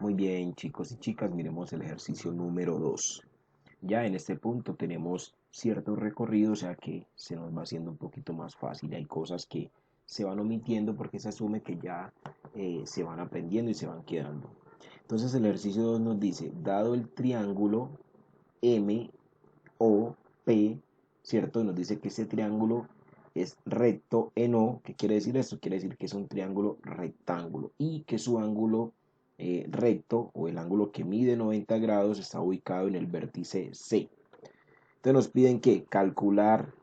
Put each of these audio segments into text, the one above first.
Muy bien, chicos y chicas, miremos el ejercicio número 2. Ya en este punto tenemos cierto recorrido, o sea que se nos va haciendo un poquito más fácil. Hay cosas que se van omitiendo porque se asume que ya se van aprendiendo y se van quedando. Entonces el ejercicio 2 nos dice, dado el triángulo MOP, ¿cierto? Nos dice que ese triángulo es recto en O. ¿Qué quiere decir esto? Quiere decir que es un triángulo rectángulo y que su ángulo recto o el ángulo que mide 90 grados está ubicado en el vértice C. Entonces nos piden que calcular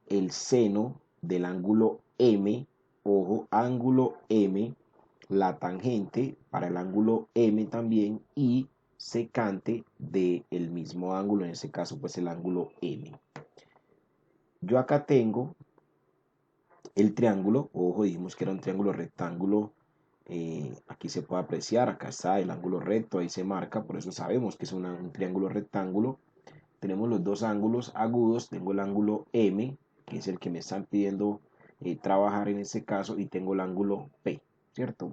el seno del ángulo M, ojo, ángulo M, la tangente para el ángulo M también y secante del mismo ángulo, en este caso pues el ángulo M. Yo acá tengo el triángulo, ojo, dijimos que era un triángulo rectángulo, aquí se puede apreciar, acá está el ángulo recto, ahí se marca, por eso sabemos que es un triángulo rectángulo. Tenemos los dos ángulos agudos, tengo el ángulo M, que es el que me están pidiendo trabajar en este caso, y tengo el ángulo P, ¿cierto?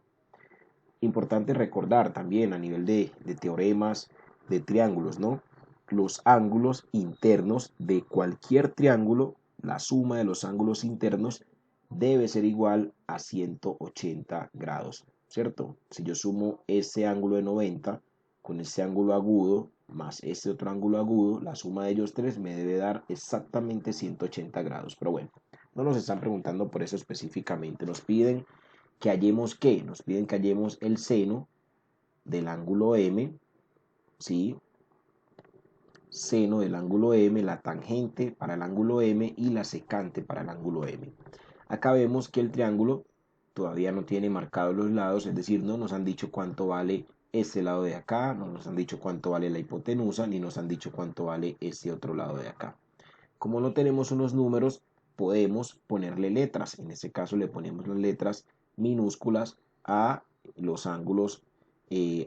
Importante recordar también a nivel de teoremas de triángulos, ¿no? Los ángulos internos de cualquier triángulo, la suma de los ángulos internos debe ser igual a 180 grados, ¿cierto? Si yo sumo ese ángulo de 90 con ese ángulo agudo más este otro ángulo agudo, la suma de ellos tres me debe dar exactamente 180 grados. Pero bueno, no nos están preguntando por eso específicamente. Nos piden que hallemos ¿qué? Nos piden que hallemos el seno del ángulo M, ¿sí? Seno del ángulo M, la tangente para el ángulo M y la secante para el ángulo M. Acá vemos que el triángulo todavía no tiene marcados los lados, es decir, no nos han dicho cuánto vale este lado de acá, no nos han dicho cuánto vale la hipotenusa, ni nos han dicho cuánto vale este otro lado de acá. Como no tenemos unos números, podemos ponerle letras. En este caso le ponemos las letras minúsculas a los ángulos,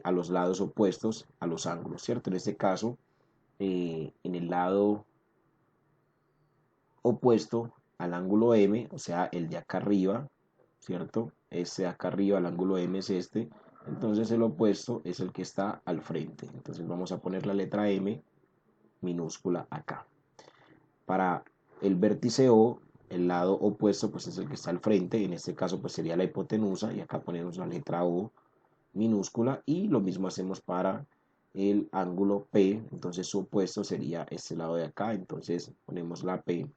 a los lados opuestos a los ángulos, ¿cierto? En este caso, en el lado opuesto al ángulo M, o sea, el de acá arriba, ¿cierto? Este de acá arriba, el ángulo M es este. Entonces el opuesto es el que está al frente. Entonces vamos a poner la letra M minúscula acá. Para el vértice O, el lado opuesto pues es el que está al frente, en este caso pues sería la hipotenusa y acá ponemos la letra O minúscula y lo mismo hacemos para el ángulo P, entonces su opuesto sería este lado de acá, entonces ponemos la P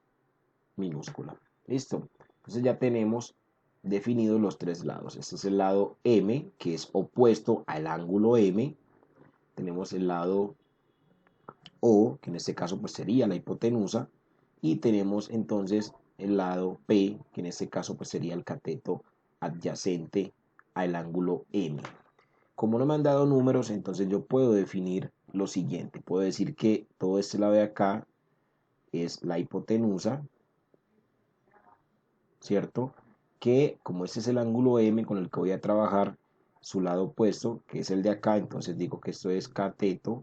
minúscula. Listo, entonces ya tenemos definidos los tres lados. Este es el lado M, que es opuesto al ángulo M. Tenemos el lado O, que en este caso pues sería la hipotenusa, y tenemos entonces el lado P, que en este caso pues sería el cateto adyacente al ángulo M. Como no me han dado números, entonces yo puedo definir lo siguiente. Puedo decir que todo este lado de acá es la hipotenusa, ¿cierto? Que como este es el ángulo M con el que voy a trabajar, su lado opuesto, que es el de acá, entonces digo que esto es cateto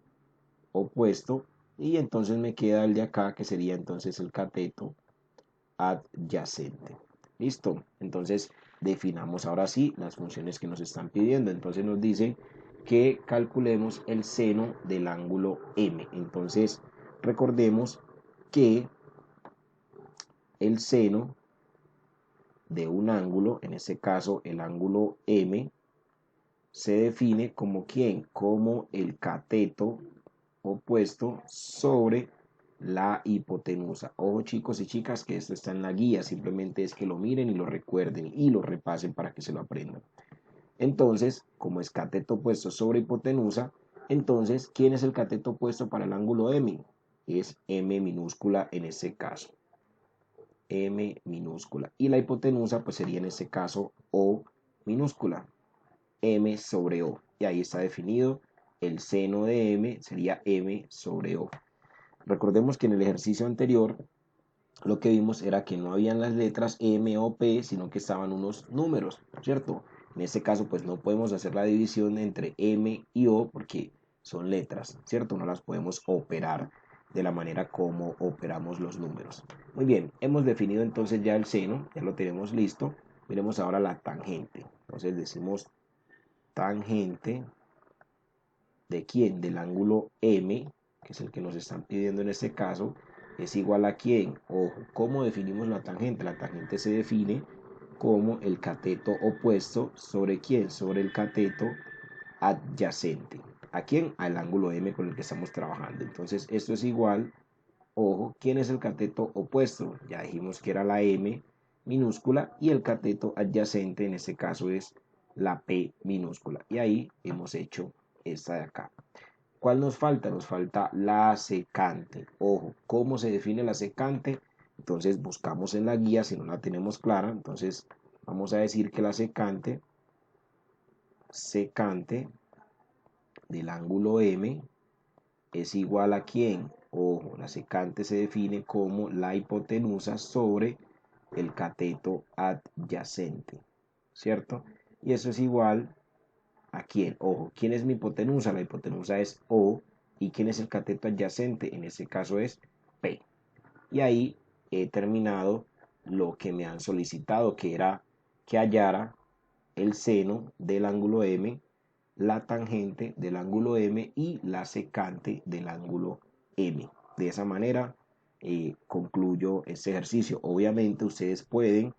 opuesto y entonces me queda el de acá que sería entonces el cateto adyacente. Listo, entonces definamos ahora sí las funciones que nos están pidiendo. Entonces nos dice que calculemos el seno del ángulo M. Entonces recordemos que el seno de un ángulo, en este caso el ángulo M, se define como ¿quién? Como el cateto opuesto sobre la hipotenusa. Ojo chicos y chicas que esto está en la guía, simplemente es que lo miren y lo recuerden y lo repasen para que se lo aprendan. Entonces, como es cateto opuesto sobre hipotenusa, entonces, ¿quién es el cateto opuesto para el ángulo M? Es M minúscula en este caso. M minúscula. Y la hipotenusa pues sería en este caso O minúscula. M sobre O. Y ahí está definido el seno de M sería M sobre O. Recordemos que en el ejercicio anterior lo que vimos era que no habían las letras M o P, sino que estaban unos números, ¿cierto? En este caso pues no podemos hacer la división entre M y O porque son letras, ¿cierto? No las podemos operar de la manera como operamos los números. Muy bien, hemos definido entonces ya el seno, ya lo tenemos listo. Miremos ahora la tangente. Entonces decimos tangente ¿de quién? Del ángulo M, que es el que nos están pidiendo en este caso, es igual a quién. Ojo, ¿cómo definimos la tangente? La tangente se define como el cateto opuesto sobre quién, sobre el cateto adyacente. ¿A quién? Al ángulo M con el que estamos trabajando. Entonces esto es igual, ojo, ¿quién es el cateto opuesto? Ya dijimos que era la M minúscula y el cateto adyacente en este caso es la P minúscula. Y ahí hemos hecho esta de acá. ¿Cuál nos falta? Nos falta la secante. Ojo, ¿cómo se define la secante? Entonces buscamos en la guía si no la tenemos clara. Entonces vamos a decir que la secante del ángulo M es igual a ¿quién? Ojo, la secante se define como la hipotenusa sobre el cateto adyacente, ¿cierto? Y eso es igual a quién. Ojo, ¿quién es mi hipotenusa? La hipotenusa es O. ¿Y quién es el cateto adyacente? En este caso es P. Y ahí he terminado lo que me han solicitado, que era que hallara el seno del ángulo M, la tangente del ángulo M y la secante del ángulo M. De esa manera concluyo este ejercicio. Obviamente ustedes pueden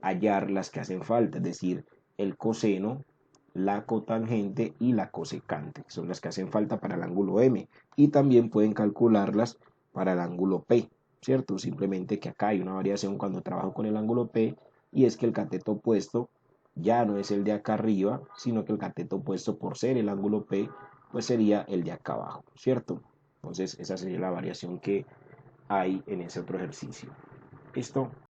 hallar las que hacen falta, es decir, el coseno, la cotangente y la cosecante, son las que hacen falta para el ángulo M. Y también pueden calcularlas para el ángulo P, ¿cierto? Simplemente que acá hay una variación cuando trabajo con el ángulo P y es que el cateto opuesto ya no es el de acá arriba, sino que el cateto opuesto por ser el ángulo P, pues sería el de acá abajo, ¿cierto? Entonces esa sería la variación que hay en ese otro ejercicio. ¿Listo?